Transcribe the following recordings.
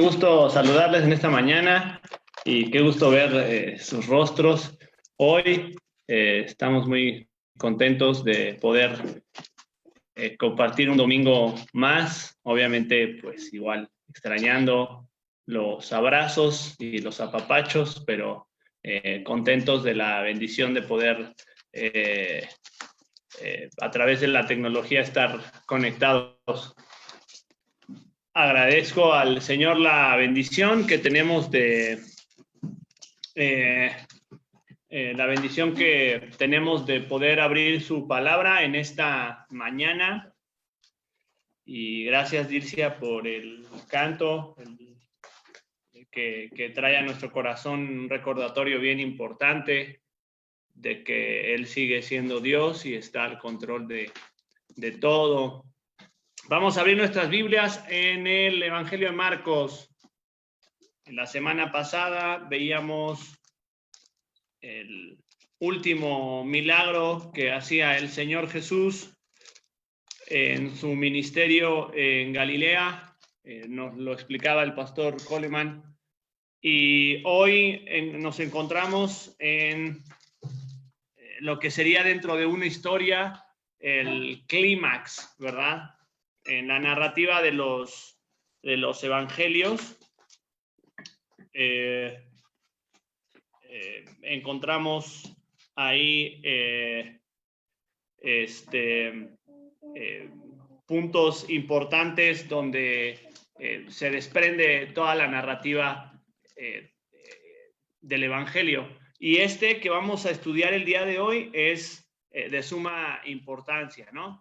Gusto saludarles en esta mañana y qué gusto ver sus rostros. Hoy estamos muy contentos de poder compartir un domingo más. Obviamente, pues igual extrañando los abrazos y los apapachos, pero contentos de la bendición de poder a través de la tecnología estar conectados. Agradezco al Señor la bendición que tenemos la bendición que tenemos de poder abrir su palabra en esta mañana. Y gracias, Dircia, por el canto que trae a nuestro corazón un recordatorio bien importante de que Él sigue siendo Dios y está al control de todo. Vamos a abrir nuestras Biblias en el Evangelio de Marcos. En la semana pasada veíamos el último milagro que hacía el Señor Jesús en su ministerio en Galilea. Nos lo explicaba el pastor Coleman. Y hoy nos encontramos en lo que sería dentro de una historia el clímax, ¿verdad? En la narrativa de los evangelios encontramos ahí puntos importantes donde se desprende toda la narrativa del evangelio. Y que vamos a estudiar el día de hoy es de suma importancia, ¿no?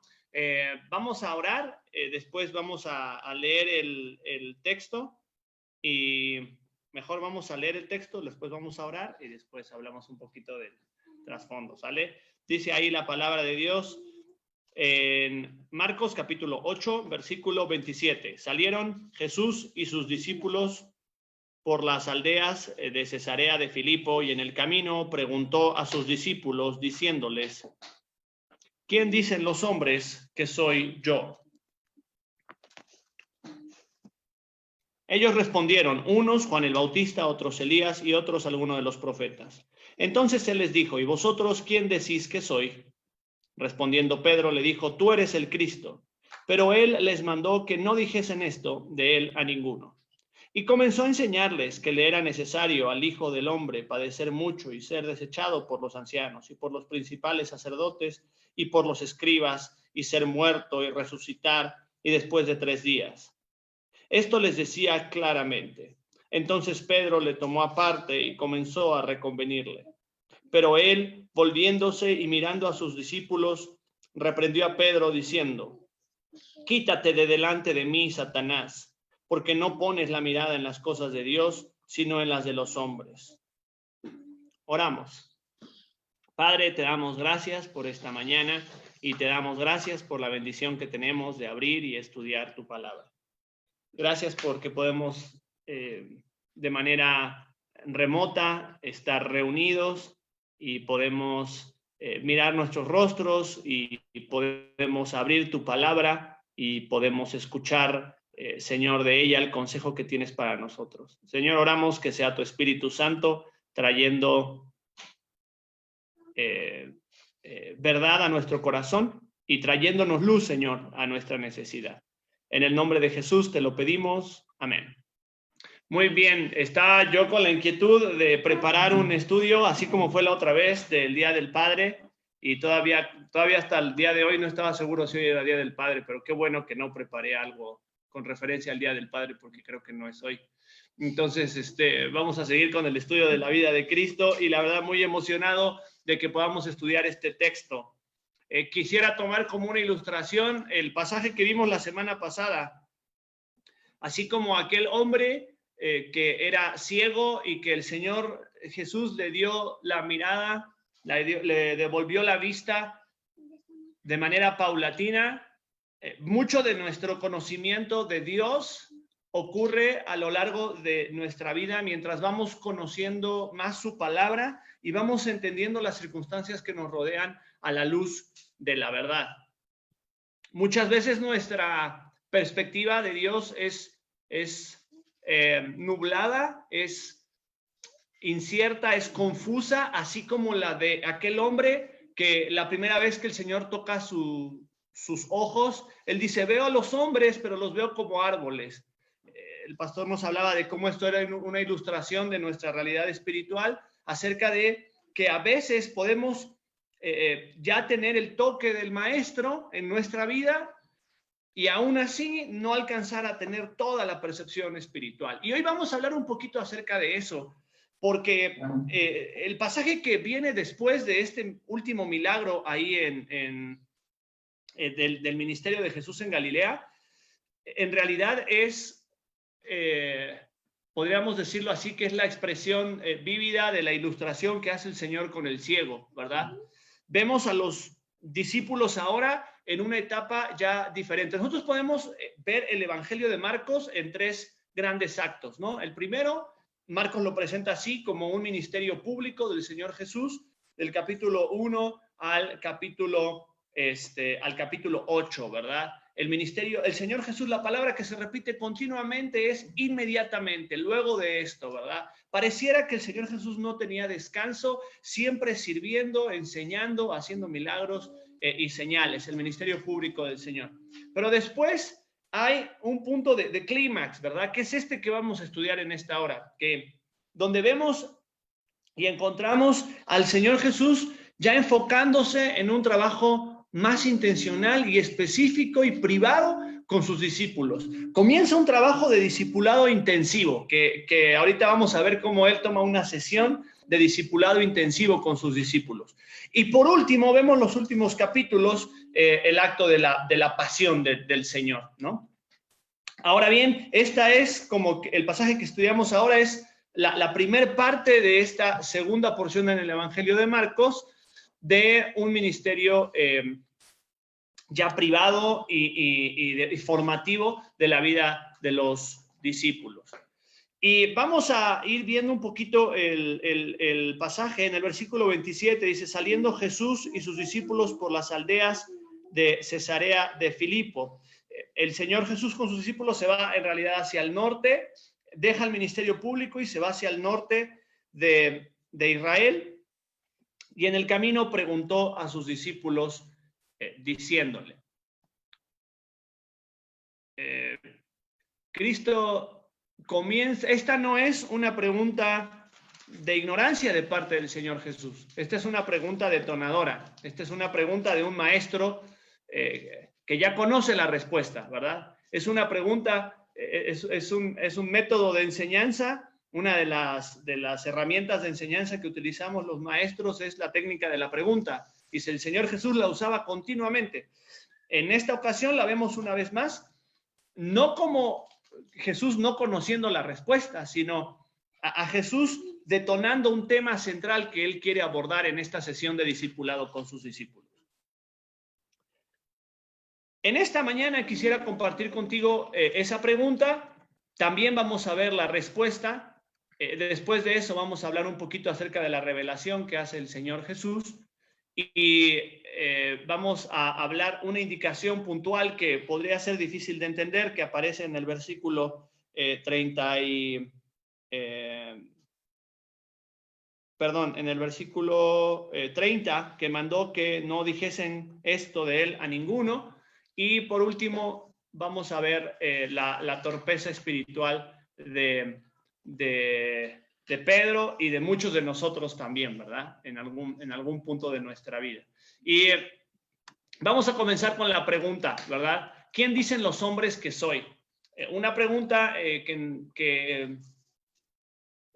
Vamos a orar, después vamos a leer el texto y mejor vamos a leer el texto, después vamos a orar y después hablamos un poquito del trasfondo, ¿sale? Dice ahí la palabra de Dios en Marcos capítulo 8, versículo 27. Salieron Jesús y sus discípulos por las aldeas de Cesarea de Filipo y en el camino preguntó a sus discípulos diciéndoles: ¿quién dicen los hombres que soy yo? Ellos respondieron, unos Juan el Bautista, otros Elías y otros alguno de los profetas. Entonces él les dijo, ¿y vosotros quién decís que soy? Respondiendo Pedro le dijo, tú eres el Cristo. Pero él les mandó que no dijesen esto de él a ninguno. Y comenzó a enseñarles que le era necesario al Hijo del Hombre padecer mucho y ser desechado por los ancianos y por los principales sacerdotes y por los escribas y ser muerto y resucitar y después de 3 días. Esto les decía claramente. Entonces Pedro le tomó aparte y comenzó a reconvenirle. Pero él, volviéndose y mirando a sus discípulos, reprendió a Pedro diciendo, quítate de delante de mí, Satanás, porque no pones la mirada en las cosas de Dios, sino en las de los hombres. Oramos. Padre, te damos gracias por esta mañana y te damos gracias por la bendición que tenemos de abrir y estudiar tu palabra. Gracias porque podemos de manera remota estar reunidos y podemos mirar nuestros rostros y podemos abrir tu palabra y podemos escuchar, Señor, de ella el consejo que tienes para nosotros. Señor, oramos que sea tu Espíritu Santo trayendo verdad a nuestro corazón y trayéndonos luz, Señor, a nuestra necesidad. En el nombre de Jesús te lo pedimos. Amén. Muy bien, estaba yo con la inquietud de preparar un estudio, así como fue la otra vez del Día del Padre, y todavía hasta el día de hoy no estaba seguro si hoy era Día del Padre, pero qué bueno que no preparé algo con referencia al Día del Padre, porque creo que no es hoy. Entonces, vamos a seguir con el estudio de la vida de Cristo, y la verdad muy emocionado de que podamos estudiar este texto. Quisiera tomar como una ilustración el pasaje que vimos la semana pasada, así como aquel hombre que era ciego y que el Señor Jesús le dio la mirada, le devolvió la vista de manera paulatina. Mucho de nuestro conocimiento de Dios ocurre a lo largo de nuestra vida mientras vamos conociendo más su palabra y vamos entendiendo las circunstancias que nos rodean a la luz de la verdad. Muchas veces nuestra perspectiva de Dios es nublada, es incierta, es confusa, así como la de aquel hombre que la primera vez que el Señor toca sus ojos, él dice, veo a los hombres, pero los veo como árboles. El pastor nos hablaba de cómo esto era una ilustración de nuestra realidad espiritual, acerca de que a veces podemos ya tener el toque del maestro en nuestra vida y aún así no alcanzar a tener toda la percepción espiritual. Y hoy vamos a hablar un poquito acerca de eso, porque el pasaje que viene después de este último milagro ahí del ministerio de Jesús en Galilea, en realidad es, podríamos decirlo así, que es la expresión vívida de la ilustración que hace el Señor con el ciego, ¿verdad? Vemos a los discípulos ahora en una etapa ya diferente. Nosotros podemos ver el Evangelio de Marcos en tres grandes actos, ¿no? El primero, Marcos lo presenta así como un ministerio público del Señor Jesús, del capítulo 1 al capítulo 8, ¿verdad? El ministerio, el Señor Jesús, la palabra que se repite continuamente es inmediatamente, luego de esto, ¿verdad? Pareciera que el Señor Jesús no tenía descanso, siempre sirviendo, enseñando, haciendo milagros y señales, el ministerio público del Señor. Pero después hay un punto de clímax, ¿verdad? Que es este que vamos a estudiar en esta hora, donde vemos y encontramos al Señor Jesús ya enfocándose en un trabajo más intencional y específico y privado con sus discípulos. Comienza un trabajo de discipulado intensivo, que ahorita vamos a ver cómo él toma una sesión de discipulado intensivo con sus discípulos. Y por último, vemos los últimos capítulos, el acto de la pasión del Señor, ¿no? Ahora bien, esta es como el pasaje que estudiamos ahora es la primer parte de esta segunda porción en el Evangelio de Marcos, de un ministerio ya privado y formativo de la vida de los discípulos. Y vamos a ir viendo un poquito el pasaje. En el versículo 27 dice, saliendo Jesús y sus discípulos por las aldeas de Cesarea de Filipo. El Señor Jesús con sus discípulos se va en realidad hacia el norte, deja el ministerio público y se va hacia el norte de Israel. Y en el camino preguntó a sus discípulos diciéndole, Cristo comienza, esta no es una pregunta de ignorancia de parte del Señor Jesús, esta es una pregunta detonadora, esta es una pregunta de un maestro que ya conoce la respuesta, ¿verdad? Es una pregunta, es un método de enseñanza. Una de las herramientas de enseñanza que utilizamos los maestros es la técnica de la pregunta. Y el Señor Jesús la usaba continuamente. En esta ocasión la vemos una vez más, no como Jesús no conociendo la respuesta, sino a Jesús detonando un tema central que él quiere abordar en esta sesión de discipulado con sus discípulos. En esta mañana quisiera compartir contigo esa pregunta. También vamos a ver la respuesta. Después de eso vamos a hablar un poquito acerca de la revelación que hace el Señor Jesús y vamos a hablar una indicación puntual que podría ser difícil de entender, que aparece en el versículo 30 y... en el versículo 30, que mandó que no dijesen esto de él a ninguno. Y por último vamos a ver la torpeza espiritual de Pedro y de muchos de nosotros también, ¿verdad? En algún punto de nuestra vida. Y vamos a comenzar con la pregunta, ¿verdad? ¿Quién dicen los hombres que soy? Una pregunta que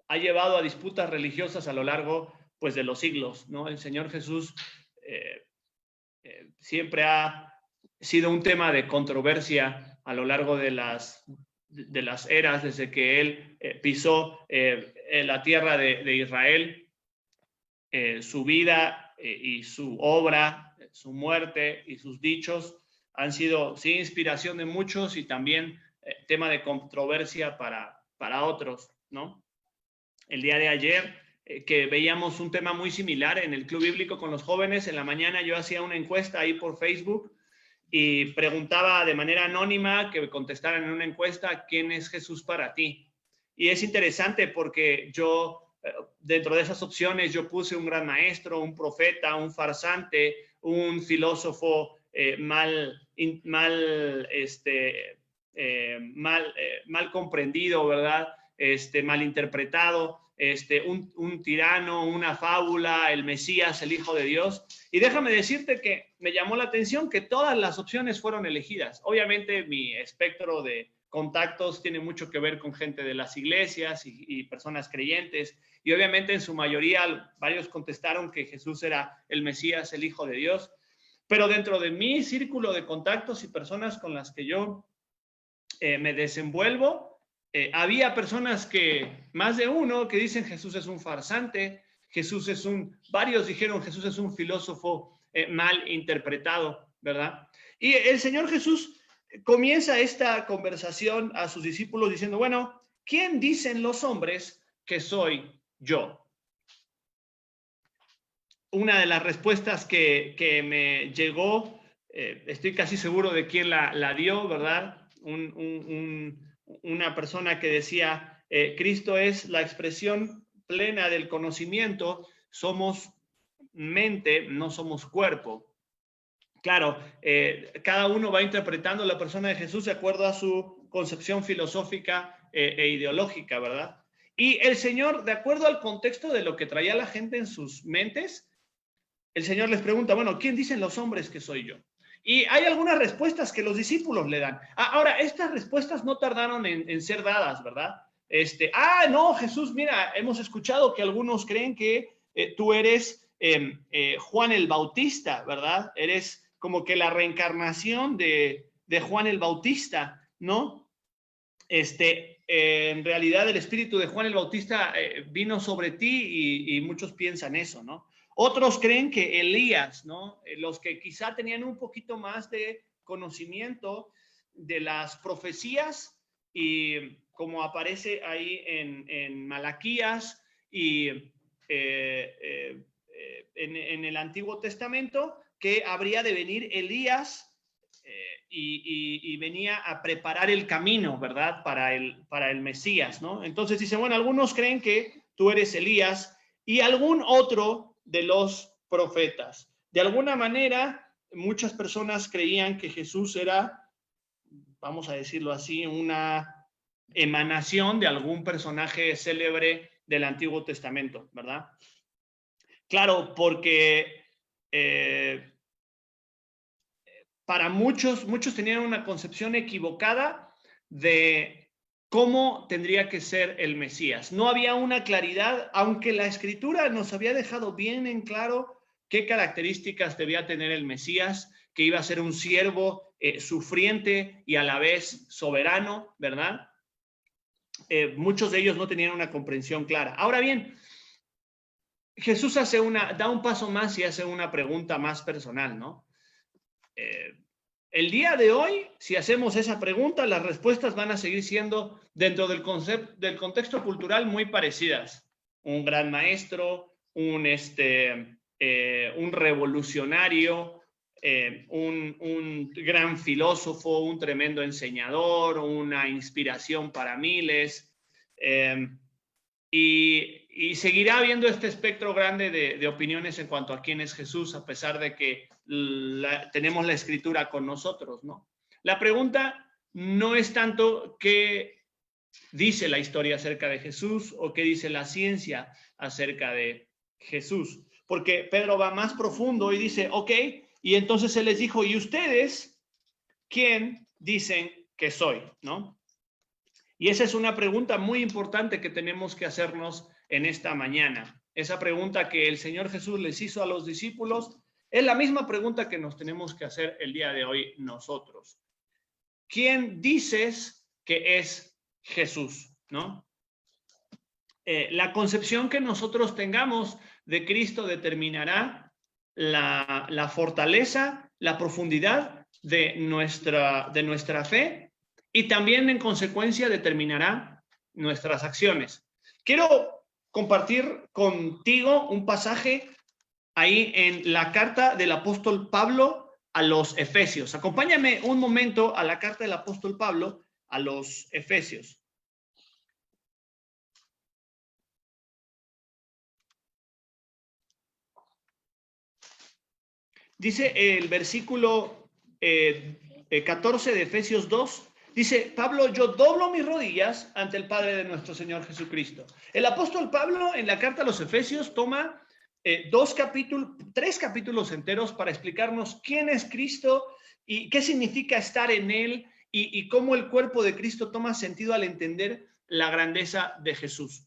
ha llevado a disputas religiosas a lo largo, pues, de los siglos, ¿no? El Señor Jesús siempre ha sido un tema de controversia a lo largo de las eras, desde que él pisó la tierra de Israel. Su vida y su obra, su muerte y sus dichos han sido, sí, inspiración de muchos y también tema de controversia para otros, ¿no? El día de ayer que veíamos un tema muy similar en el Club Bíblico con los jóvenes, en la mañana yo hacía una encuesta ahí por Facebook y preguntaba de manera anónima que contestaran en una encuesta, ¿quién es Jesús para ti? Y es interesante porque yo, dentro de esas opciones, yo puse un gran maestro, un profeta, un farsante, un filósofo mal comprendido, ¿verdad? Mal interpretado, un tirano, una fábula, el Mesías, el Hijo de Dios. Y déjame decirte que me llamó la atención que todas las opciones fueron elegidas. Obviamente mi espectro de contactos tiene mucho que ver con gente de las iglesias y personas creyentes, y obviamente en su mayoría varios contestaron que Jesús era el Mesías, el Hijo de Dios. Pero dentro de mi círculo de contactos y personas con las que yo me desenvuelvo, había personas que, más de uno, que dicen Jesús es un farsante, varios dijeron Jesús es un filósofo mal interpretado, ¿verdad? Y el Señor Jesús comienza esta conversación a sus discípulos diciendo, bueno, ¿quién dicen los hombres que soy yo? Una de las respuestas que me llegó, estoy casi seguro de quién la dio, ¿verdad? Una persona que decía, Cristo es la expresión plena del conocimiento, somos mente, no somos cuerpo. Claro, cada uno va interpretando la persona de Jesús de acuerdo a su concepción filosófica e ideológica, ¿verdad? Y el Señor, de acuerdo al contexto de lo que traía la gente en sus mentes, el Señor les pregunta, bueno, ¿quién dicen los hombres que soy yo? Y hay algunas respuestas que los discípulos le dan. Ahora, estas respuestas no tardaron en ser dadas, ¿verdad? No, Jesús, mira, hemos escuchado que algunos creen que tú eres Juan el Bautista, ¿verdad? Eres como que la reencarnación de Juan el Bautista, ¿no? En realidad el espíritu de Juan el Bautista vino sobre ti y muchos piensan eso, ¿no? Otros creen que Elías, ¿no? Los que quizá tenían un poquito más de conocimiento de las profecías y como aparece ahí en Malaquías y en el Antiguo Testamento, que habría de venir Elías y venía a preparar el camino, ¿verdad? Para el Mesías, ¿no? Entonces dice, bueno, algunos creen que tú eres Elías y algún otro de los profetas. De alguna manera, muchas personas creían que Jesús era, vamos a decirlo así, una emanación de algún personaje célebre del Antiguo Testamento, ¿verdad? Claro, porque para muchos tenían una concepción equivocada de cómo tendría que ser el Mesías. No había una claridad, aunque la Escritura nos había dejado bien en claro qué características debía tener el Mesías, que iba a ser un siervo sufriente y a la vez soberano, ¿verdad? Muchos de ellos no tenían una comprensión clara. Ahora bien, Jesús da un paso más y hace una pregunta más personal, ¿no? El día de hoy, si hacemos esa pregunta, las respuestas van a seguir siendo dentro del contexto cultural muy parecidas. Un gran maestro, un revolucionario, un gran filósofo, un tremendo enseñador, una inspiración para miles. Y seguirá habiendo este espectro grande de opiniones en cuanto a quién es Jesús, a pesar de que tenemos la Escritura con nosotros, ¿no? La pregunta no es tanto qué dice la historia acerca de Jesús o qué dice la ciencia acerca de Jesús, porque Pedro va más profundo y dice, ok, y entonces él les dijo, ¿y ustedes quién dicen que soy? ¿No? Y esa es una pregunta muy importante que tenemos que hacernos en esta mañana. Esa pregunta que el Señor Jesús les hizo a los discípulos es la misma pregunta que nos tenemos que hacer el día de hoy nosotros. ¿Quién dices que es Jesús? ¿No? La concepción que nosotros tengamos de Cristo determinará la fortaleza, la profundidad de nuestra fe y también en consecuencia determinará nuestras acciones. Quiero compartir contigo un pasaje ahí en la carta del apóstol Pablo a los Efesios. Acompáñame un momento a la carta del apóstol Pablo a los Efesios. Dice el versículo 14 de Efesios 2, dice Pablo, yo doblo mis rodillas ante el Padre de nuestro Señor Jesucristo. El apóstol Pablo en la carta a los Efesios toma 3 capítulos enteros para explicarnos quién es Cristo y qué significa estar en él y cómo el cuerpo de Cristo toma sentido al entender la grandeza de Jesús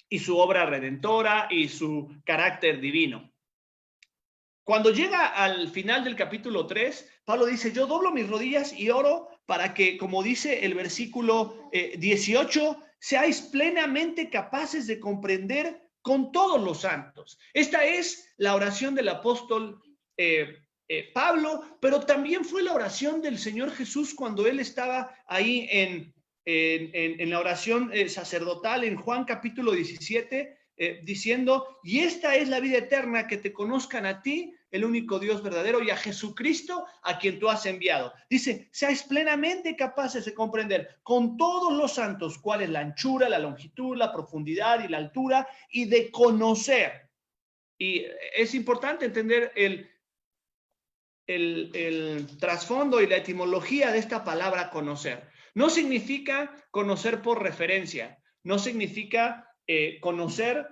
y su obra redentora y su carácter divino. Cuando llega al final del capítulo 3, Pablo dice, yo doblo mis rodillas y oro para que, como dice el versículo 18, seáis plenamente capaces de comprender con todos los santos. Esta es la oración del apóstol Pablo, pero también fue la oración del Señor Jesús cuando él estaba ahí en la oración sacerdotal en Juan capítulo 17, diciendo, y esta es la vida eterna, que te conozcan a ti, el único Dios verdadero, y a Jesucristo, a quien tú has enviado. Dice, seáis plenamente capaces de comprender con todos los santos cuál es la anchura, la longitud, la profundidad y la altura, y de conocer. Y es importante entender el trasfondo y la etimología de esta palabra conocer. No significa conocer por referencia, no significa conocer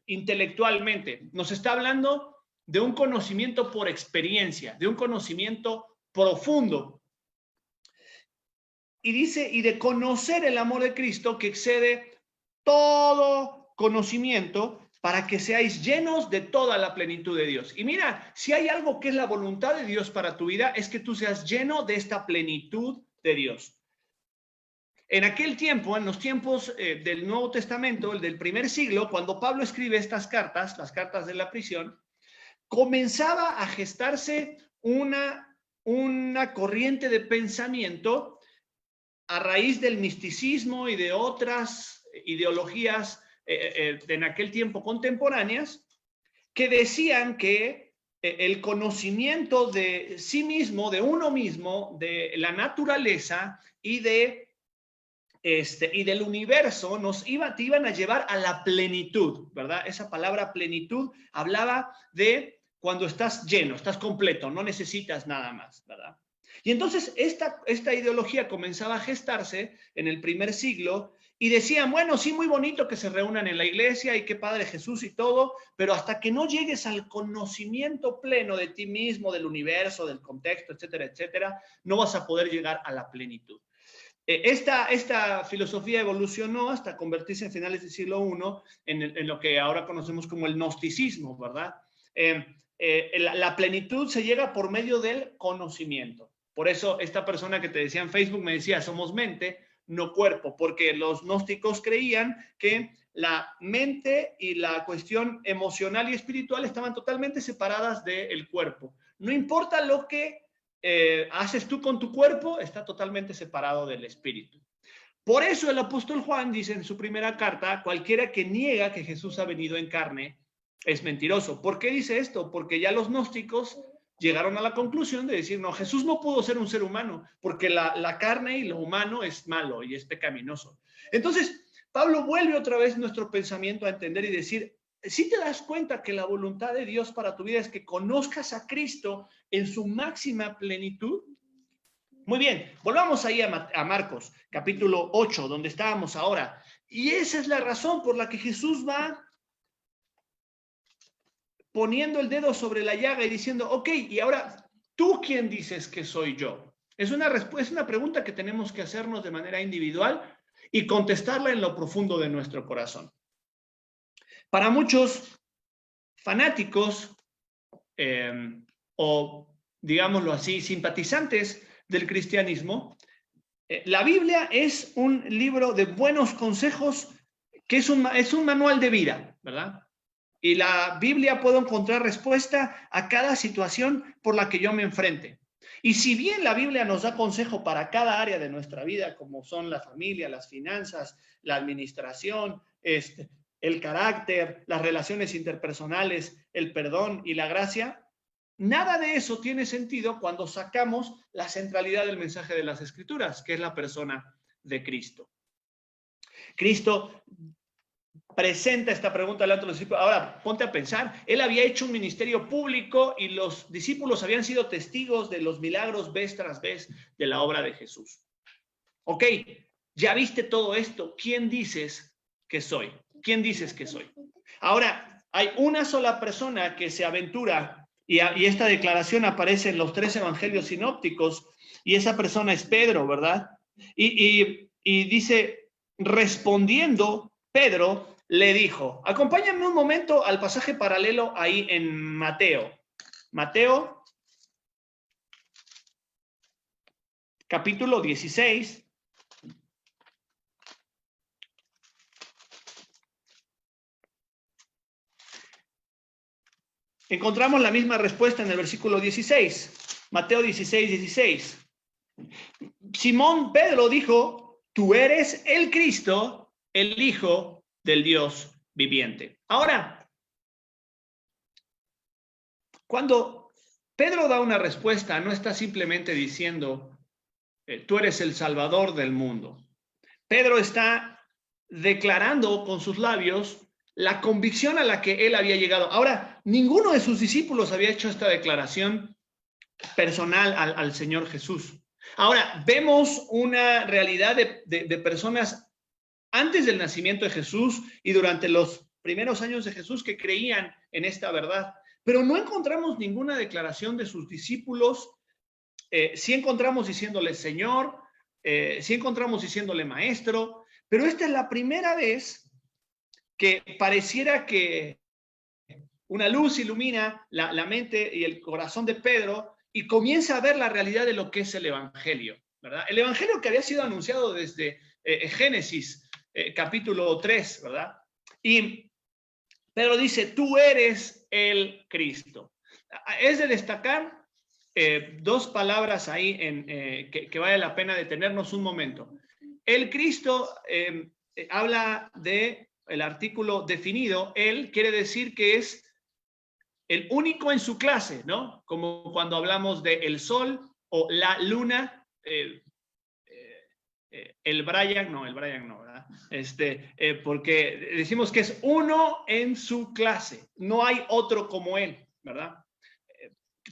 intelectualmente. Nos está hablando de un conocimiento por experiencia, de un conocimiento profundo. Y dice, y de conocer el amor de Cristo que excede todo conocimiento, para que seáis llenos de toda la plenitud de Dios. Y mira, si hay algo que es la voluntad de Dios para tu vida, es que tú seas lleno de esta plenitud de Dios. En aquel tiempo, en los tiempos del Nuevo Testamento, el del primer siglo, cuando Pablo escribe estas cartas, las cartas de la prisión, comenzaba a gestarse una corriente de pensamiento a raíz del misticismo y de otras ideologías en aquel tiempo contemporáneas, que decían que el conocimiento de sí mismo, de uno mismo, de la naturaleza y del universo te iban a llevar a la plenitud, ¿verdad? Esa palabra plenitud hablaba de cuando estás lleno, estás completo, no necesitas nada más, ¿verdad? Y entonces esta ideología comenzaba a gestarse en el primer siglo y decían, bueno, sí, muy bonito que se reúnan en la iglesia y qué padre Jesús y todo, pero hasta que no llegues al conocimiento pleno de ti mismo, del universo, del contexto, etcétera, etcétera, no vas a poder llegar a la plenitud. Esta filosofía evolucionó hasta convertirse en finales del siglo I en lo que ahora conocemos como el gnosticismo, ¿verdad? La plenitud se llega por medio del conocimiento. Por eso esta persona que te decía en Facebook me decía, somos mente, no cuerpo, porque los gnósticos creían que la mente y la cuestión emocional y espiritual estaban totalmente separadas del cuerpo. No importa lo que haces tú con tu cuerpo, está totalmente separado del espíritu. Por eso el apóstol Juan dice en su primera carta, cualquiera que niega que Jesús ha venido en carne es mentiroso. ¿Por qué dice esto? Porque ya los gnósticos llegaron a la conclusión de decir, no, Jesús no pudo ser un ser humano, porque la carne y lo humano es malo y es pecaminoso. Entonces, Pablo vuelve otra vez nuestro pensamiento a entender y decir, si te das cuenta que la voluntad de Dios para tu vida es que conozcas a Cristo en su máxima plenitud. Muy bien, volvamos ahí a Marcos, capítulo 8, donde estábamos ahora. Y esa es la razón por la que Jesús va poniendo el dedo sobre la llaga y diciendo, ok, y ahora, ¿tú quién dices que soy yo? Es una pregunta que tenemos que hacernos de manera individual y contestarla en lo profundo de nuestro corazón. Para muchos fanáticos o, digámoslo así, simpatizantes del cristianismo, la Biblia es un libro de buenos consejos que es un manual de vida, ¿verdad? Y la Biblia puede encontrar respuesta a cada situación por la que yo me enfrente. Y si bien la Biblia nos da consejo para cada área de nuestra vida, como son la familia, las finanzas, la administración, el carácter, las relaciones interpersonales, el perdón y la gracia, nada de eso tiene sentido cuando sacamos la centralidad del mensaje de las Escrituras, que es la persona de Cristo. Cristo presenta esta pregunta delante de los discípulos. Ahora, ponte a pensar, él había hecho un ministerio público y los discípulos habían sido testigos de los milagros vez tras vez de la obra de Jesús. Ok, ya viste todo esto, ¿quién dices que soy? ¿Quién dices que soy? Ahora, hay una sola persona que se aventura, y esta declaración aparece en los 3 evangelios sinópticos, y esa persona es Pedro, ¿verdad? Y dice, respondiendo, Pedro le dijo, acompáñame un momento al pasaje paralelo ahí en Mateo. Mateo, capítulo 16. Encontramos la misma respuesta en el versículo 16. Mateo 16, 16. Simón Pedro dijo, tú eres el Cristo, el Hijo del Dios viviente. Ahora, cuando Pedro da una respuesta, no está simplemente diciendo, tú eres el Salvador del mundo. Pedro está declarando con sus labios la convicción a la que él había llegado. Ahora, ninguno de sus discípulos había hecho esta declaración personal al Señor Jesús. Ahora, vemos una realidad de personas antes del nacimiento de Jesús y durante los primeros años de Jesús que creían en esta verdad, pero no encontramos ninguna declaración de sus discípulos. Sí encontramos diciéndole Señor, sí encontramos diciéndole Maestro, pero esta es la primera vez que pareciera que una luz ilumina la mente y el corazón de Pedro y comienza a ver la realidad de lo que es el Evangelio, ¿verdad? El Evangelio que había sido anunciado desde Génesis, capítulo 3, ¿verdad? Y Pedro dice, tú eres el Cristo. Es de destacar 2 palabras ahí que vale la pena detenernos un momento. El Cristo habla de el artículo definido, él quiere decir que es el único en su clase, ¿no? Como cuando hablamos de el sol o la luna, el Brian no, ¿verdad? Porque decimos que es uno en su clase, no hay otro como él, ¿verdad?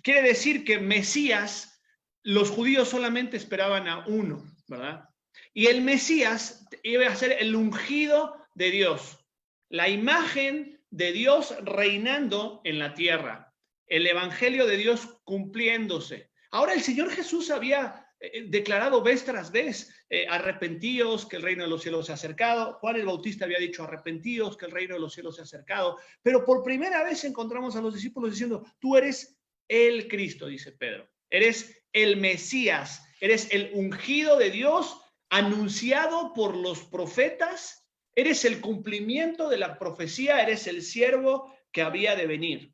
Quiere decir que Mesías, los judíos solamente esperaban a uno, ¿verdad? Y el Mesías iba a ser el ungido de Dios, la imagen de Dios reinando en la tierra, el evangelio de Dios cumpliéndose. Ahora el Señor Jesús había declarado vez tras vez, arrepentíos, que el reino de los cielos se ha acercado. Juan el Bautista había dicho, arrepentíos, que el reino de los cielos se ha acercado. Pero por primera vez encontramos a los discípulos diciendo, tú eres el Cristo, dice Pedro. Eres el Mesías, eres el ungido de Dios, anunciado por los profetas. Eres el cumplimiento de la profecía, eres el siervo que había de venir.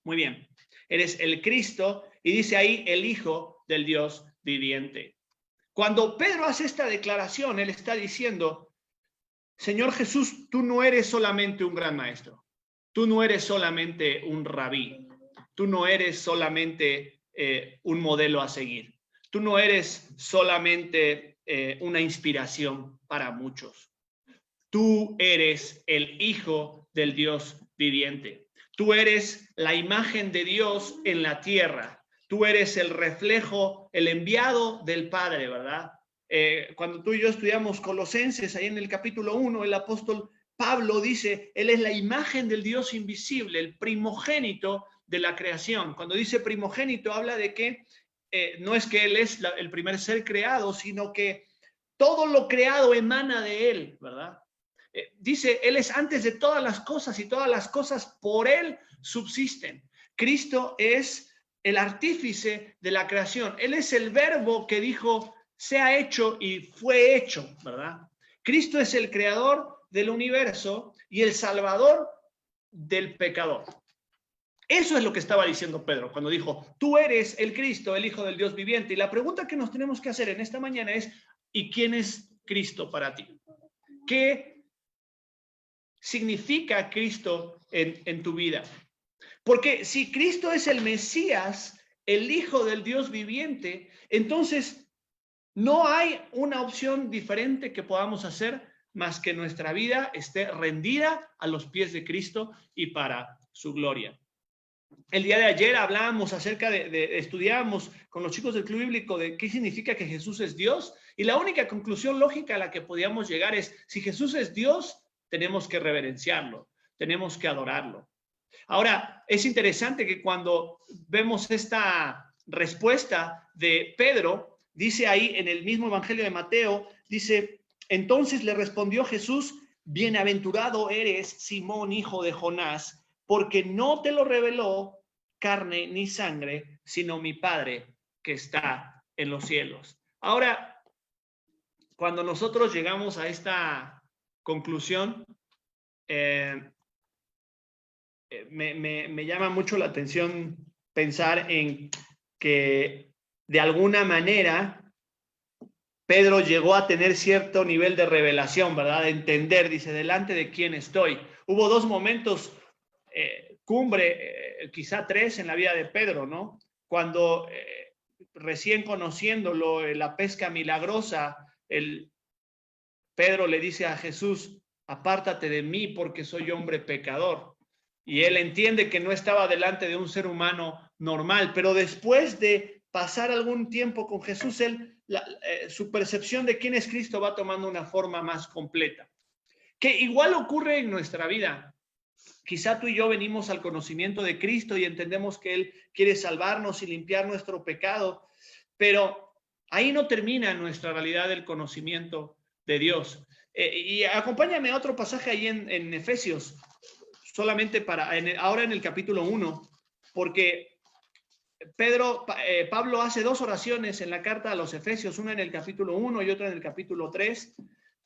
Muy bien, eres el Cristo y dice ahí el Hijo del Dios viviente. Cuando Pedro hace esta declaración, él está diciendo, Señor Jesús, tú no eres solamente un gran maestro, tú no eres solamente un rabí, tú no eres solamente un modelo a seguir, tú no eres solamente una inspiración para muchos. Tú eres el Hijo del Dios viviente. Tú eres la imagen de Dios en la tierra. Tú eres el reflejo, el enviado del Padre, ¿verdad? Cuando tú y yo estudiamos Colosenses, ahí en el capítulo 1, el apóstol Pablo dice, Él es la imagen del Dios invisible, el primogénito de la creación. Cuando dice primogénito, habla de que no es que Él es el primer ser creado, sino que todo lo creado emana de Él, ¿verdad? Dice, Él es antes de todas las cosas y todas las cosas por Él subsisten. Cristo es el artífice de la creación. Él es el verbo que dijo, sea hecho y fue hecho, ¿verdad? Cristo es el creador del universo y el salvador del pecador. Eso es lo que estaba diciendo Pedro cuando dijo, tú eres el Cristo, el Hijo del Dios viviente. Y la pregunta que nos tenemos que hacer en esta mañana es, ¿y quién es Cristo para ti? ¿Qué significa Cristo en tu vida? Porque si Cristo es el Mesías, el Hijo del Dios viviente, entonces no hay una opción diferente que podamos hacer más que nuestra vida esté rendida a los pies de Cristo y para su gloria. El día de ayer hablábamos acerca estudiábamos con los chicos del Club Bíblico de qué significa que Jesús es Dios, y la única conclusión lógica a la que podíamos llegar es, si Jesús es Dios, tenemos que reverenciarlo, tenemos que adorarlo. Ahora, es interesante que cuando vemos esta respuesta de Pedro, dice ahí en el mismo Evangelio de Mateo, dice, entonces le respondió Jesús, bienaventurado eres, Simón, hijo de Jonás, porque no te lo reveló carne ni sangre, sino mi Padre que está en los cielos. Ahora, cuando nosotros llegamos a esta conclusión, me llama mucho la atención pensar en que de alguna manera Pedro llegó a tener cierto nivel de revelación, ¿verdad? De entender, dice, delante de quién estoy. Hubo dos momentos cumbre, quizá tres en la vida de Pedro, ¿no? Cuando recién conociéndolo, la pesca milagrosa, Pedro le dice a Jesús, apártate de mí porque soy hombre pecador. Y él entiende que no estaba delante de un ser humano normal, pero después de pasar algún tiempo con Jesús, su percepción de quién es Cristo va tomando una forma más completa. Que igual ocurre en nuestra vida. Quizá tú y yo venimos al conocimiento de Cristo y entendemos que Él quiere salvarnos y limpiar nuestro pecado, pero ahí no termina nuestra realidad del conocimiento de Dios. Y acompáñame a otro pasaje ahí en Efesios, solamente ahora en el capítulo 1, porque Pablo hace dos oraciones en la carta a los Efesios, una en el capítulo 1 y otra en el capítulo 3,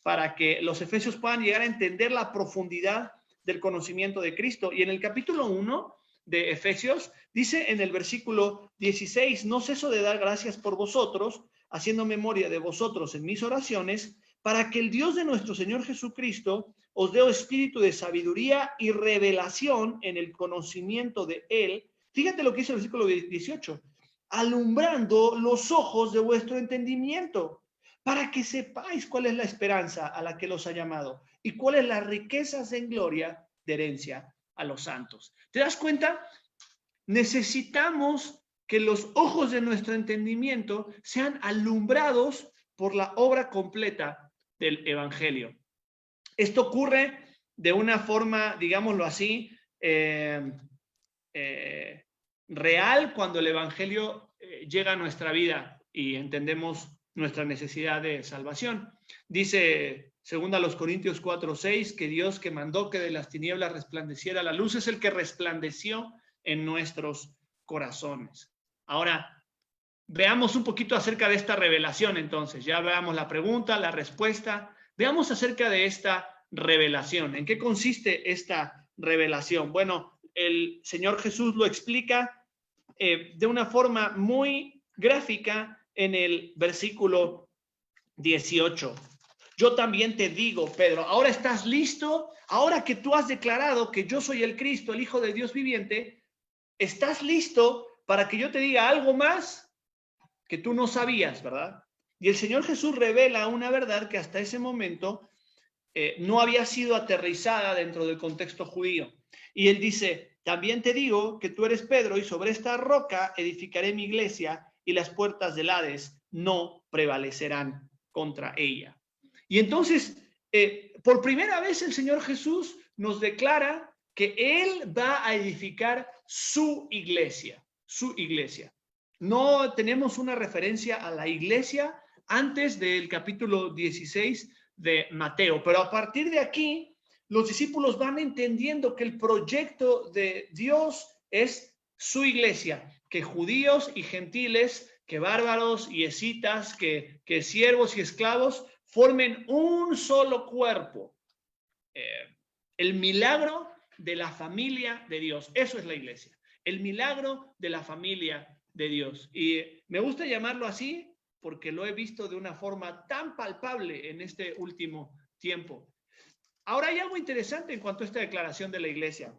para que los efesios puedan llegar a entender la profundidad del conocimiento de Cristo. Y en el capítulo 1 de Efesios dice en el versículo 16, no ceso de dar gracias por vosotros, haciendo memoria de vosotros en mis oraciones, para que el Dios de nuestro Señor Jesucristo os dé espíritu de sabiduría y revelación en el conocimiento de Él. Fíjate lo que dice el versículo 18, alumbrando los ojos de vuestro entendimiento, para que sepáis cuál es la esperanza a la que los ha llamado y cuáles las riquezas en gloria de herencia a los santos. ¿Te das cuenta? Necesitamos que los ojos de nuestro entendimiento sean alumbrados por la obra completa del Evangelio. Esto ocurre de una forma, digámoslo así, real cuando el Evangelio llega a nuestra vida y entendemos nuestra necesidad de salvación. Dice, según a los Corintios 4:6, que Dios que mandó que de las tinieblas resplandeciera la luz es el que resplandeció en nuestros corazones. Ahora, veamos un poquito acerca de esta revelación entonces. Ya veamos la pregunta, la respuesta. Veamos acerca de esta revelación. ¿En qué consiste esta revelación? Bueno, el Señor Jesús lo explica de una forma muy gráfica en el versículo 18. Yo también te digo, Pedro, ahora estás listo, ahora que tú has declarado que yo soy el Cristo, el Hijo de Dios viviente, ¿estás listo para que yo te diga algo más que tú no sabías, verdad? Y el Señor Jesús revela una verdad que hasta ese momento no había sido aterrizada dentro del contexto judío. Y él dice, también te digo que tú eres Pedro y sobre esta roca edificaré mi iglesia y las puertas del Hades no prevalecerán contra ella. Y entonces, por primera vez el Señor Jesús nos declara que Él va a edificar su iglesia, su iglesia. No tenemos una referencia a la iglesia antes del capítulo 16 de Mateo, pero a partir de aquí, los discípulos van entendiendo que el proyecto de Dios es su iglesia, que judíos y gentiles, que bárbaros y escitas, que siervos y esclavos formen un solo cuerpo. El milagro de la familia de Dios, eso es la iglesia, el milagro de la familia de Dios. Y me gusta llamarlo así porque lo he visto de una forma tan palpable en este último tiempo. Ahora hay algo interesante en cuanto a esta declaración de la iglesia.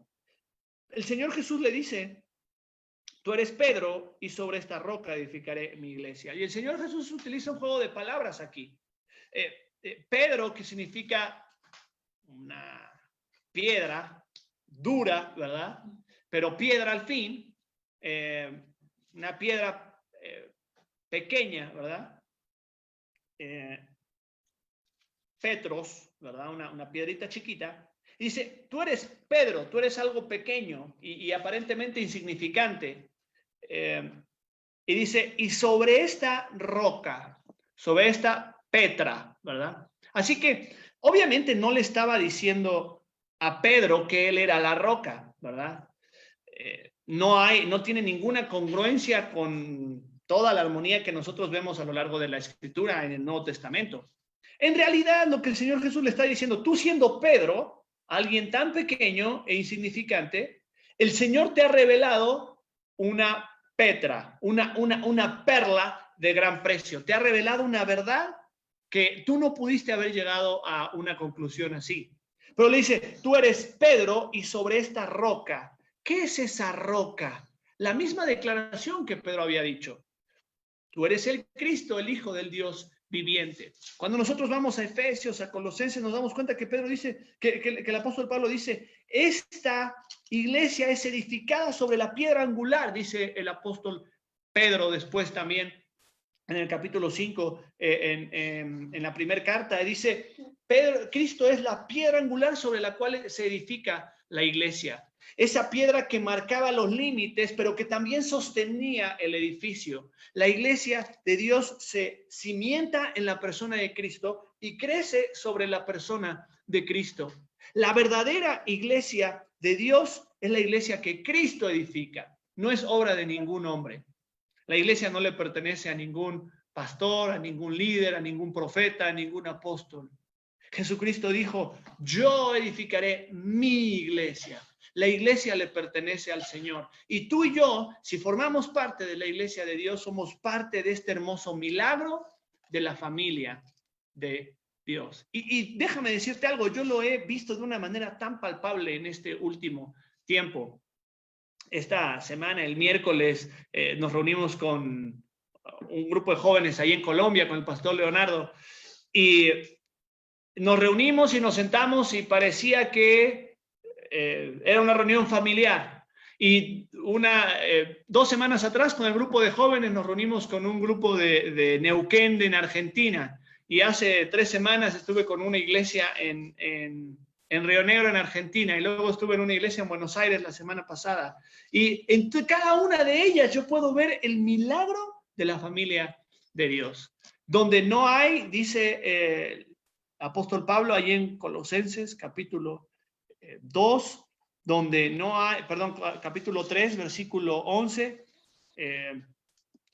El Señor Jesús le dice, tú eres Pedro y sobre esta roca edificaré mi iglesia. Y el Señor Jesús utiliza un juego de palabras aquí. Pedro, que significa una piedra dura, ¿verdad? Pero piedra al fin, una piedra pequeña, ¿verdad? Petros, ¿verdad? Una piedrita chiquita. Dice, tú eres Pedro, tú eres algo pequeño y aparentemente insignificante. Y dice, y sobre esta roca, sobre esta Petra, ¿verdad? Así que obviamente no le estaba diciendo a Pedro que él era la roca, ¿verdad? No tiene ninguna congruencia con toda la armonía que nosotros vemos a lo largo de la Escritura en el Nuevo Testamento. En realidad, lo que el Señor Jesús le está diciendo, tú siendo Pedro, alguien tan pequeño e insignificante, el Señor te ha revelado una Petra, una perla de gran precio. Te ha revelado una verdad que tú no pudiste haber llegado a una conclusión así. Pero le dice, tú eres Pedro y sobre esta roca. ¿Qué es esa roca? La misma declaración que Pedro había dicho. Tú eres el Cristo, el Hijo del Dios viviente. Cuando nosotros vamos a Efesios, a Colosenses, nos damos cuenta que Pedro dice, que el apóstol Pablo dice, esta iglesia es edificada sobre la piedra angular, dice el apóstol Pedro después también en el capítulo 5, en la primera carta, dice, Cristo es la piedra angular sobre la cual se edifica la iglesia. Esa piedra que marcaba los límites, pero que también sostenía el edificio. La iglesia de Dios se cimienta en la persona de Cristo y crece sobre la persona de Cristo. La verdadera iglesia de Dios es la iglesia que Cristo edifica. No es obra de ningún hombre. La iglesia no le pertenece a ningún pastor, a ningún líder, a ningún profeta, a ningún apóstol. Jesucristo dijo, yo edificaré mi iglesia. La iglesia le pertenece al Señor. Y tú y yo, si formamos parte de la iglesia de Dios, somos parte de este hermoso milagro de la familia de Dios. Y déjame decirte algo, yo lo he visto de una manera tan palpable en este último tiempo. Esta semana, el miércoles, nos reunimos con un grupo de jóvenes ahí en Colombia, con el pastor Leonardo, y nos reunimos y nos sentamos y parecía que era una reunión familiar. Y 2 semanas atrás, con el grupo de jóvenes, nos reunimos con un grupo de Neuquén, en Argentina. Y hace 3 semanas estuve con una iglesia en Río Negro, en Argentina, y luego estuve en una iglesia en Buenos Aires la semana pasada. Y en cada una de ellas yo puedo ver el milagro de la familia de Dios. Donde no hay, dice apóstol Pablo, allí en Colosenses, capítulo 2, donde no hay, perdón, capítulo 3, versículo 11,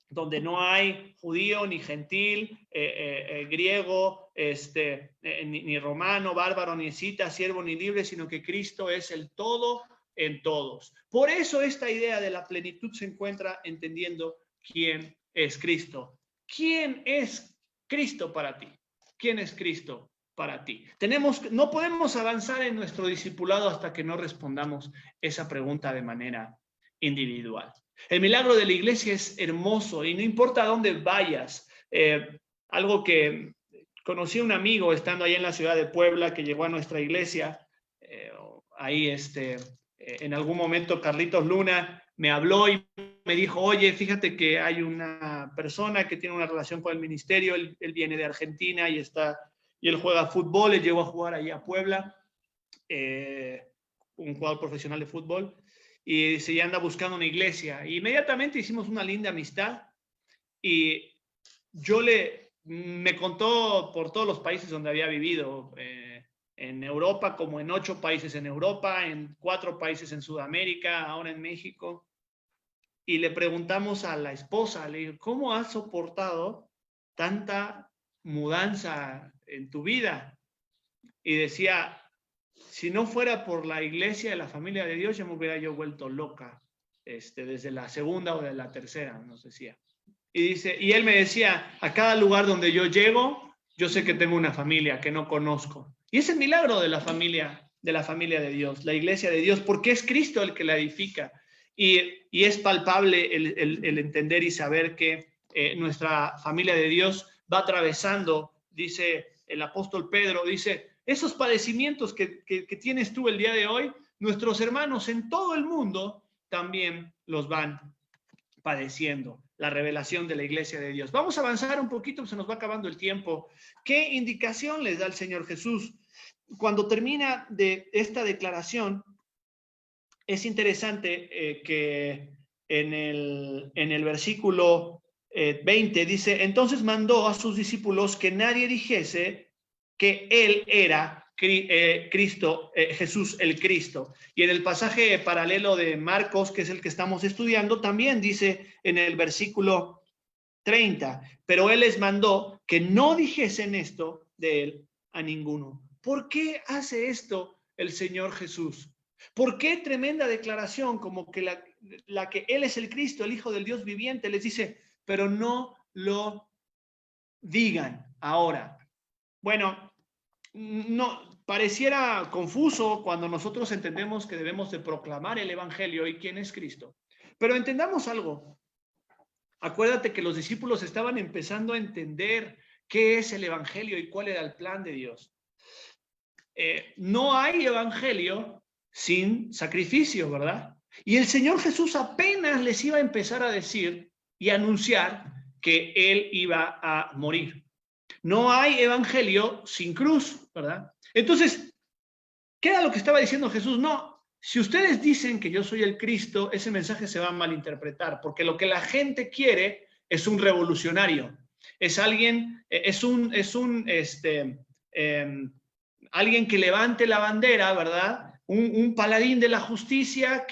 donde no hay judío ni gentil, griego, ni romano, bárbaro, ni escita, siervo ni libre, sino que Cristo es el todo en todos. Por eso esta idea de la plenitud se encuentra entendiendo quién es Cristo. ¿Quién es Cristo para ti? ¿Quién es Cristo para ti? No podemos avanzar en nuestro discipulado hasta que no respondamos esa pregunta de manera individual. El milagro de la iglesia es hermoso y no importa a dónde vayas. Algo que conocí a un amigo estando ahí en la ciudad de Puebla que llegó a nuestra iglesia. Ahí en algún momento Carlitos Luna me habló y me dijo, oye, fíjate que hay una persona que tiene una relación con el ministerio, él viene de Argentina y él juega fútbol, él llegó a jugar ahí a Puebla, un jugador profesional de fútbol, y se anda buscando una iglesia. Y inmediatamente hicimos una linda amistad y me contó por todos los países donde había vivido, en Europa, como en 8 países en Europa, en 4 países en Sudamérica, ahora en México. Y le preguntamos a la esposa, le digo, ¿cómo has soportado tanta mudanza en tu vida? Y decía, si no fuera por la iglesia de la familia de Dios, ya me hubiera yo vuelto loca, desde la segunda o de la tercera, nos decía. Y él me decía, a cada lugar donde yo llego, yo sé que tengo una familia que no conozco. Y es el milagro de la familia de Dios, la iglesia de Dios, porque es Cristo el que la edifica. Y es palpable el entender y saber que nuestra familia de Dios va atravesando, dice el apóstol Pedro, dice, esos padecimientos que tienes tú el día de hoy, nuestros hermanos en todo el mundo también los van padeciendo. La revelación de la iglesia de Dios. Vamos a avanzar un poquito, se nos va acabando el tiempo. ¿Qué indicación les da el Señor Jesús? Cuando termina de esta declaración, es interesante que en el versículo 20 dice, entonces mandó a sus discípulos que nadie dijese que él era Cristo, Jesús el Cristo. Y en el pasaje paralelo de Marcos, que es el que estamos estudiando, también dice en el versículo 30, pero él les mandó que no dijesen esto de él a ninguno. ¿Por qué hace esto el Señor Jesús? ¿Por qué tremenda declaración como que la que él es el Cristo, el Hijo del Dios viviente? Les dice, pero no lo digan ahora. Bueno, no pareciera confuso cuando nosotros entendemos que debemos de proclamar el evangelio y quién es Cristo. Pero entendamos algo. Acuérdate que los discípulos estaban empezando a entender qué es el evangelio y cuál era el plan de Dios. No hay evangelio sin sacrificio, ¿verdad? Y el Señor Jesús apenas les iba a empezar a decir y anunciar que Él iba a morir. No hay evangelio sin cruz, ¿verdad? Entonces, ¿qué era lo que estaba diciendo Jesús? No, si ustedes dicen que yo soy el Cristo, ese mensaje se va a malinterpretar, porque lo que la gente quiere es un revolucionario, es alguien, alguien que levante la bandera, ¿verdad? Un paladín de la justicia,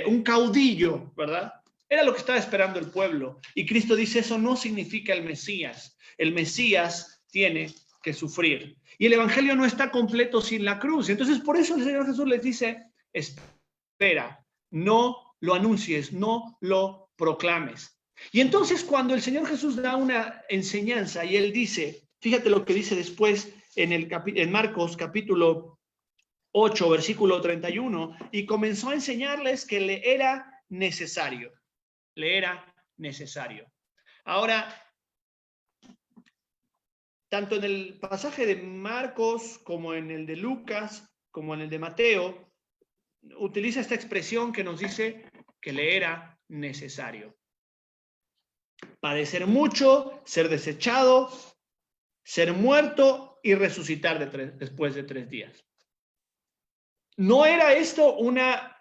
un caudillo, ¿verdad? Era lo que estaba esperando el pueblo. Y Cristo dice, eso no significa el Mesías. El Mesías tiene que sufrir. Y el evangelio no está completo sin la cruz. Entonces, por eso el Señor Jesús les dice, espera, no lo anuncies, no lo proclames. Y entonces, cuando el Señor Jesús da una enseñanza y Él dice, fíjate lo que dice después en Marcos capítulo 8, versículo 31, y comenzó a enseñarles que le era necesario. Le era necesario. Ahora, tanto en el pasaje de Marcos como en el de Lucas, como en el de Mateo, utiliza esta expresión que nos dice que le era necesario. Padecer mucho, ser desechado, ser muerto y resucitar después de 3 días. No era esto una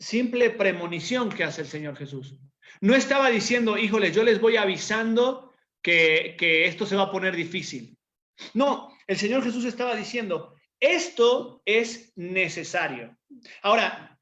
simple premonición que hace el Señor Jesús. No estaba diciendo, híjole, yo les voy avisando que esto se va a poner difícil. No, el Señor Jesús estaba diciendo, esto es necesario. Ahora,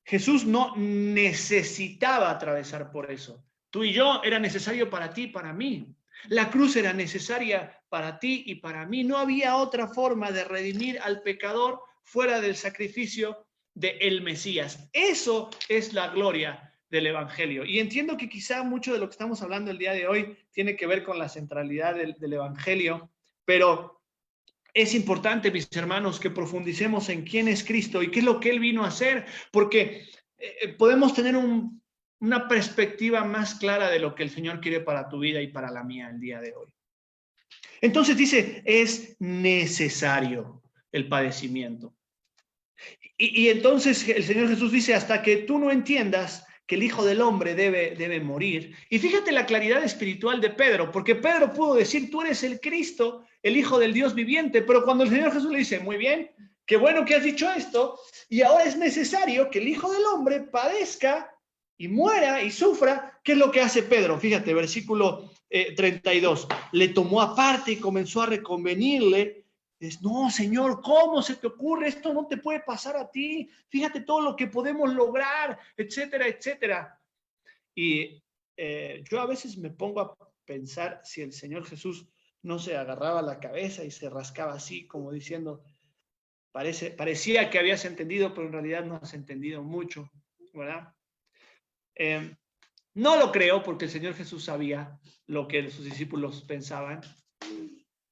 Jesús no necesitaba atravesar por eso. Tú y yo era necesario para ti y para mí. La cruz era necesaria para ti y para mí. No había otra forma de redimir al pecador fuera del sacrificio del Mesías. Eso es la gloria del evangelio. Y entiendo que quizá mucho de lo que estamos hablando el día de hoy tiene que ver con la centralidad del evangelio, pero es importante, mis hermanos, que profundicemos en quién es Cristo y qué es lo que Él vino a hacer, porque podemos tener una perspectiva más clara de lo que el Señor quiere para tu vida y para la mía el día de hoy. Entonces dice, es necesario el padecimiento. Y entonces el Señor Jesús dice, hasta que tú no entiendas que el Hijo del Hombre debe morir. Y fíjate la claridad espiritual de Pedro, porque Pedro pudo decir, tú eres el Cristo, el Hijo del Dios viviente, pero cuando el Señor Jesús le dice, muy bien, qué bueno que has dicho esto, y ahora es necesario que el Hijo del Hombre padezca y muera y sufra, ¿qué es lo que hace Pedro? Fíjate, versículo 32, le tomó aparte y comenzó a reconvenirle. No, Señor, ¿cómo se te ocurre? Esto no te puede pasar a ti. Fíjate todo lo que podemos lograr, etcétera, etcétera. Y yo a veces me pongo a pensar si el Señor Jesús no se agarraba la cabeza y se rascaba así, como diciendo, parecía que habías entendido, pero en realidad no has entendido mucho, ¿verdad? No lo creo, porque el Señor Jesús sabía lo que sus discípulos pensaban.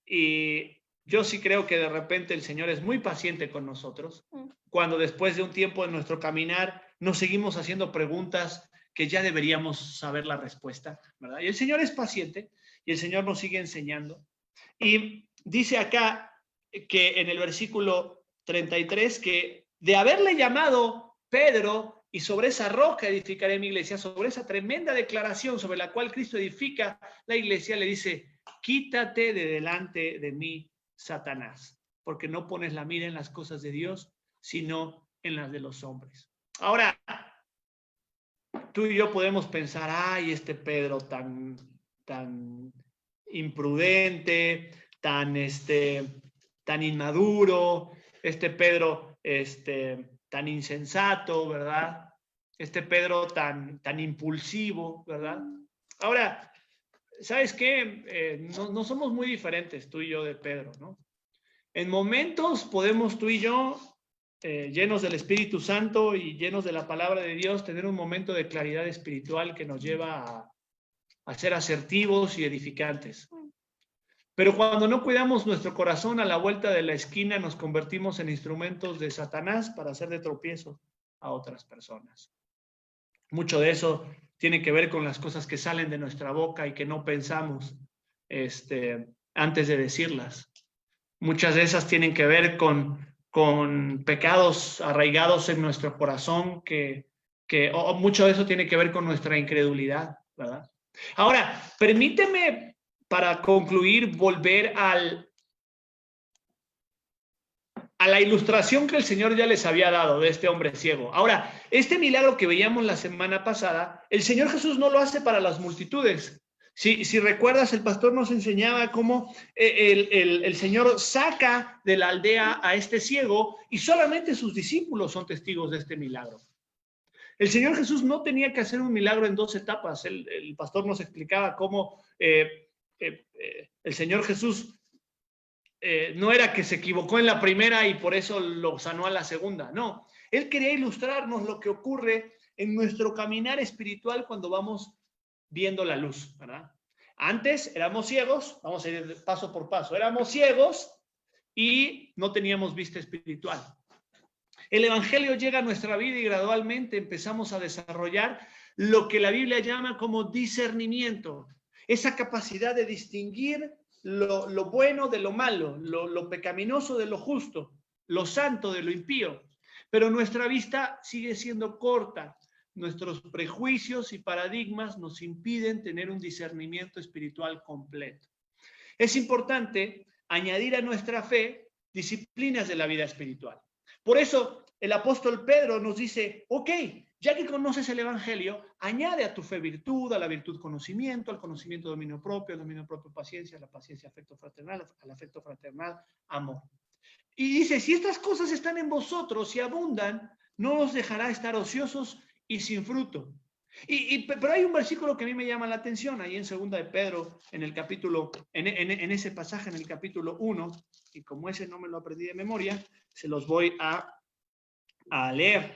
Y yo sí creo que de repente el Señor es muy paciente con nosotros, cuando después de un tiempo de nuestro caminar nos seguimos haciendo preguntas que ya deberíamos saber la respuesta, ¿verdad? Y el Señor es paciente y el Señor nos sigue enseñando. Y dice acá que en el versículo 33 que de haberle llamado Pedro y sobre esa roca edificaré mi iglesia, sobre esa tremenda declaración sobre la cual Cristo edifica la iglesia, le dice, quítate de delante de mí, Satanás, porque no pones la mira en las cosas de Dios, sino en las de los hombres. Ahora, tú y yo podemos pensar, ay, este Pedro tan imprudente, tan inmaduro, este Pedro tan insensato, ¿verdad? Este Pedro tan impulsivo, ¿verdad? Ahora, ¿sabes qué? No somos muy diferentes tú y yo de Pedro, ¿no? En momentos podemos tú y yo, llenos del Espíritu Santo y llenos de la palabra de Dios, tener un momento de claridad espiritual que nos lleva a ser asertivos y edificantes. Pero cuando no cuidamos nuestro corazón, a la vuelta de la esquina nos convertimos en instrumentos de Satanás para hacer de tropiezo a otras personas. Mucho de eso tiene que ver con las cosas que salen de nuestra boca y que no pensamos antes de decirlas. Muchas de esas tienen que ver con pecados arraigados en nuestro corazón, o mucho de eso tiene que ver con nuestra incredulidad, ¿verdad? Ahora, permíteme, para concluir, volver a la ilustración que el Señor ya les había dado de este hombre ciego. Ahora, este milagro que veíamos la semana pasada, el Señor Jesús no lo hace para las multitudes. Si recuerdas, el pastor nos enseñaba cómo el Señor saca de la aldea a este ciego y solamente sus discípulos son testigos de este milagro. El Señor Jesús no tenía que hacer un milagro en dos etapas. El pastor nos explicaba cómo el Señor Jesús no era que se equivocó en la primera y por eso lo sanó a la segunda. No, Él quería ilustrarnos lo que ocurre en nuestro caminar espiritual cuando vamos viendo la luz, ¿verdad? Antes éramos ciegos, vamos a ir paso por paso, éramos ciegos y no teníamos vista espiritual. El Evangelio llega a nuestra vida y gradualmente empezamos a desarrollar lo que la Biblia llama como discernimiento, esa capacidad de distinguir lo bueno de lo malo, lo pecaminoso de lo justo, lo santo de lo impío. Pero nuestra vista sigue siendo corta. Nuestros prejuicios y paradigmas nos impiden tener un discernimiento espiritual completo. Es importante añadir a nuestra fe disciplinas de la vida espiritual. Por eso el apóstol Pedro nos dice, ok, ya que conoces el Evangelio, añade a tu fe virtud, a la virtud conocimiento, al conocimiento dominio propio paciencia, a la paciencia afecto fraternal, al afecto fraternal amor. Y dice, si estas cosas están en vosotros y abundan, no os dejará estar ociosos y sin fruto. Pero hay un versículo que a mí me llama la atención, ahí en 2 de Pedro, en el capítulo, en ese pasaje, en el capítulo 1, y como ese no me lo aprendí de memoria, se los voy a leer.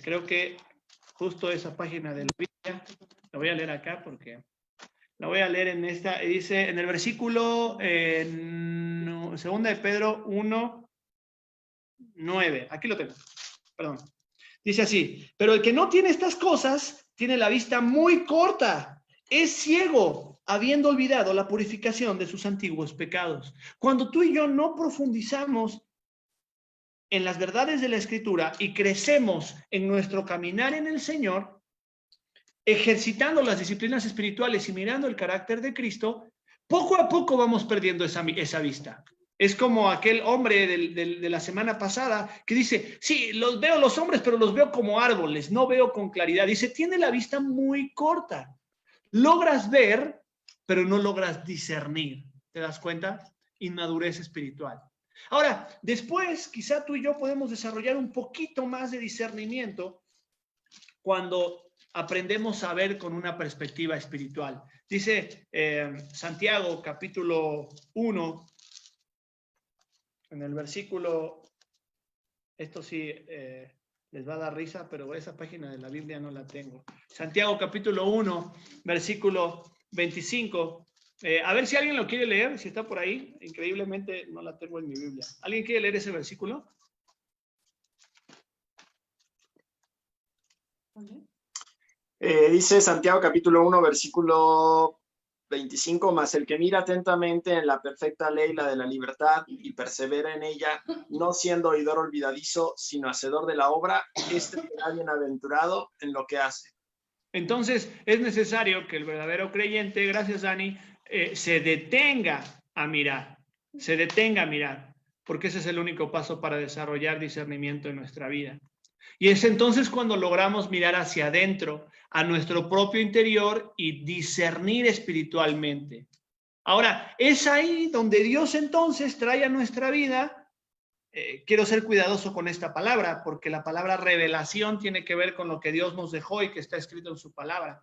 Creo que justo esa página de la Biblia, la voy a leer acá porque la voy a leer en esta, dice en el versículo 2 de Pedro 1, 9, aquí lo tengo, perdón. Dice así, pero el que no tiene estas cosas tiene la vista muy corta, es ciego, habiendo olvidado la purificación de sus antiguos pecados. Cuando tú y yo no profundizamos en las verdades de la Escritura y crecemos en nuestro caminar en el Señor, ejercitando las disciplinas espirituales y mirando el carácter de Cristo, poco a poco vamos perdiendo esa vista. Es como aquel hombre de la semana pasada que dice, sí, los veo los hombres, pero los veo como árboles, no veo con claridad. Dice, tiene la vista muy corta. Logras ver, pero no logras discernir. ¿Te das cuenta? Inmadurez espiritual. Ahora, después, quizá tú y yo podemos desarrollar un poquito más de discernimiento cuando aprendemos a ver con una perspectiva espiritual. Dice Santiago, capítulo 1, en el versículo, esto sí les va a dar risa, pero esa página de la Biblia no la tengo. Santiago, capítulo 1, versículo 25. A ver si alguien lo quiere leer, si está por ahí. Increíblemente no la tengo en mi Biblia. ¿Alguien quiere leer ese versículo? Dice Santiago capítulo 1, versículo 25, mas el que mira atentamente en la perfecta ley, la de la libertad, y persevera en ella, no siendo oidor olvidadizo, sino hacedor de la obra, este será bienaventurado en lo que hace. Entonces, es necesario que el verdadero creyente, gracias Dani, se detenga a mirar, porque ese es el único paso para desarrollar discernimiento en nuestra vida. Y es entonces cuando logramos mirar hacia adentro, a nuestro propio interior y discernir espiritualmente. Ahora, es ahí donde Dios entonces trae a nuestra vida. Quiero ser cuidadoso con esta palabra, porque la palabra revelación tiene que ver con lo que Dios nos dejó y que está escrito en su palabra.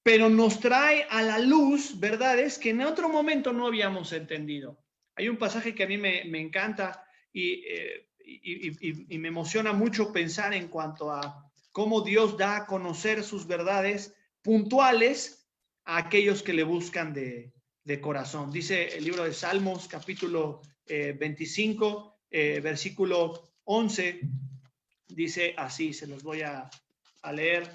Pero nos trae a la luz verdades que en otro momento no habíamos entendido. Hay un pasaje que a mí me encanta y me emociona mucho pensar en cuanto a cómo Dios da a conocer sus verdades puntuales a aquellos que le buscan de corazón. Dice el libro de Salmos, capítulo 25, versículo 11, dice así, se los voy a leer.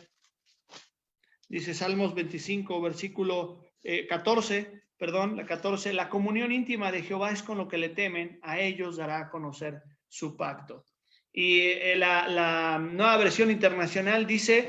Dice Salmos 25, versículo 14, la comunión íntima de Jehová es con lo que le temen, a ellos dará a conocer su pacto. Y la nueva versión internacional dice,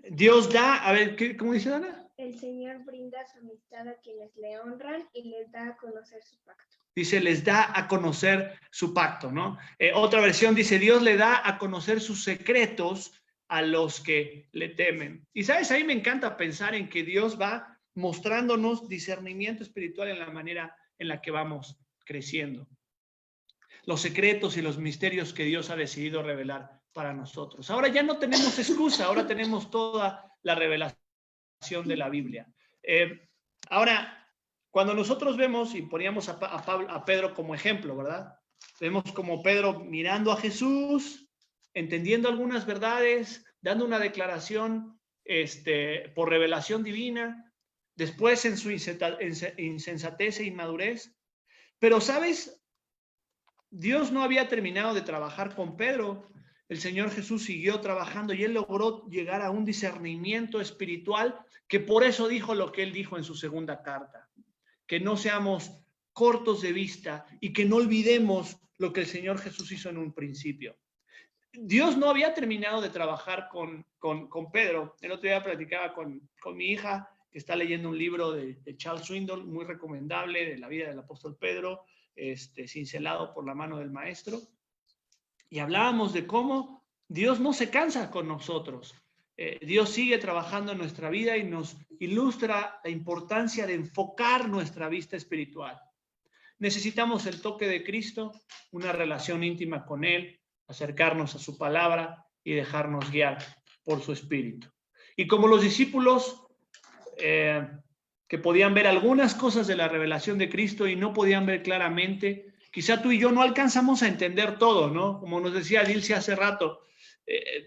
Dios da, a ver, ¿cómo dice Ana? El Señor brinda su amistad a quienes le honran y les da a conocer su pacto. Dice, les da a conocer su pacto, ¿no? Otra versión dice, Dios le da a conocer sus secretos a los que le temen. Y sabes, ahí me encanta pensar en que Dios va mostrándonos discernimiento espiritual en la manera en la que vamos creciendo. Los secretos y los misterios que Dios ha decidido revelar para nosotros. Ahora ya no tenemos excusa, ahora tenemos toda la revelación de la Biblia. Ahora, cuando nosotros vemos, y poníamos a Pedro como ejemplo, ¿verdad? Vemos como Pedro mirando a Jesús, entendiendo algunas verdades, dando una declaración por revelación divina, después en su insensatez e inmadurez. Pero, ¿sabes? Dios no había terminado de trabajar con Pedro. El Señor Jesús siguió trabajando y él logró llegar a un discernimiento espiritual, que por eso dijo lo que él dijo en su segunda carta, que no seamos cortos de vista y que no olvidemos lo que el Señor Jesús hizo en un principio. Dios no había terminado de trabajar con Pedro. El otro día platicaba con mi hija, que está leyendo un libro de Charles Swindoll, muy recomendable, de la vida del apóstol Pedro, cincelado por la mano del maestro. Y hablábamos de cómo Dios no se cansa con nosotros. Dios sigue trabajando en nuestra vida y nos ilustra la importancia de enfocar nuestra vista espiritual. Necesitamos el toque de Cristo, una relación íntima con Él, acercarnos a su palabra y dejarnos guiar por su espíritu. Y como los discípulos que podían ver algunas cosas de la revelación de Cristo y no podían ver claramente, quizá tú y yo no alcanzamos a entender todo, ¿no? Como nos decía Dilce hace rato,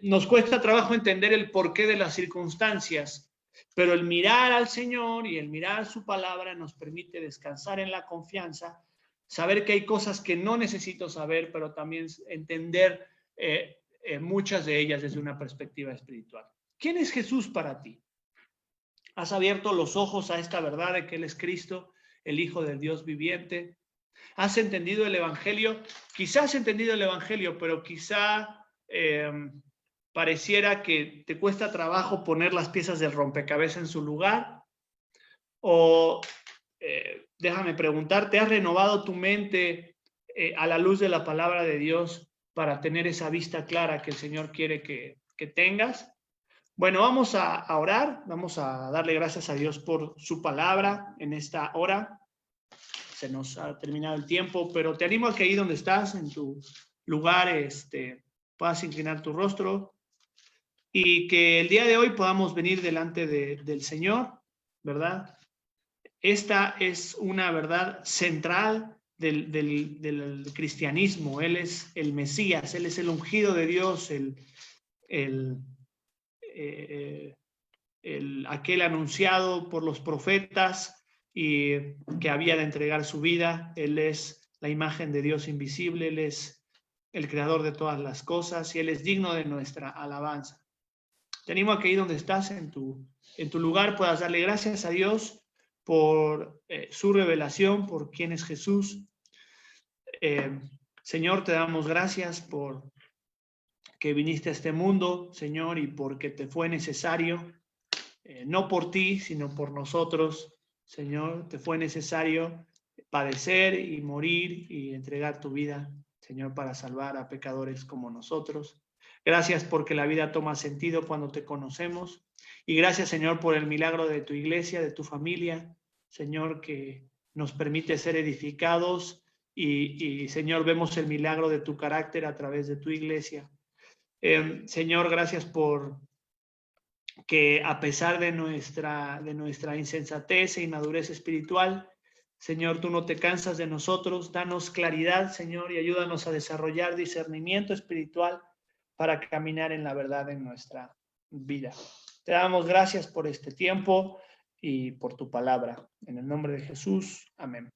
nos cuesta trabajo entender el porqué de las circunstancias, pero el mirar al Señor y el mirar su palabra nos permite descansar en la confianza, saber que hay cosas que no necesito saber, pero también entender muchas de ellas desde una perspectiva espiritual. ¿Quién es Jesús para ti? ¿Has abierto los ojos a esta verdad de que Él es Cristo, el Hijo del Dios viviente? ¿Has entendido el Evangelio? Quizás has entendido el Evangelio, pero quizá pareciera que te cuesta trabajo poner las piezas del rompecabezas en su lugar. O déjame preguntarte, ¿has renovado tu mente a la luz de la palabra de Dios para tener esa vista clara que el Señor quiere que tengas? Bueno, vamos a orar, vamos a darle gracias a Dios por su palabra en esta hora. Se nos ha terminado el tiempo, pero te animo a que ahí donde estás, en tu lugar, puedas inclinar tu rostro y que el día de hoy podamos venir delante del Señor, ¿verdad? Esta es una verdad central del cristianismo. Él es el Mesías, Él es el ungido de Dios, aquel anunciado por los profetas y que había de entregar su vida. Él es la imagen de Dios invisible, Él es el creador de todas las cosas, y Él es digno de nuestra alabanza. Te animo a que ahí donde estás, en tu lugar, puedas darle gracias a Dios por su revelación, por quién es Jesús. Señor, te damos gracias por que viniste a este mundo, Señor, y porque te fue necesario, no por ti, sino por nosotros, Señor, te fue necesario padecer y morir y entregar tu vida, Señor, para salvar a pecadores como nosotros. Gracias porque la vida toma sentido cuando te conocemos. Y gracias, Señor, por el milagro de tu iglesia, de tu familia, Señor, que nos permite ser edificados y Señor, vemos el milagro de tu carácter a través de tu iglesia. Señor, gracias por que a pesar de nuestra insensatez e inmadurez espiritual, Señor, tú no te cansas de nosotros. Danos claridad, Señor, y ayúdanos a desarrollar discernimiento espiritual para caminar en la verdad en nuestra vida. Te damos gracias por este tiempo y por tu palabra. En el nombre de Jesús. Amén.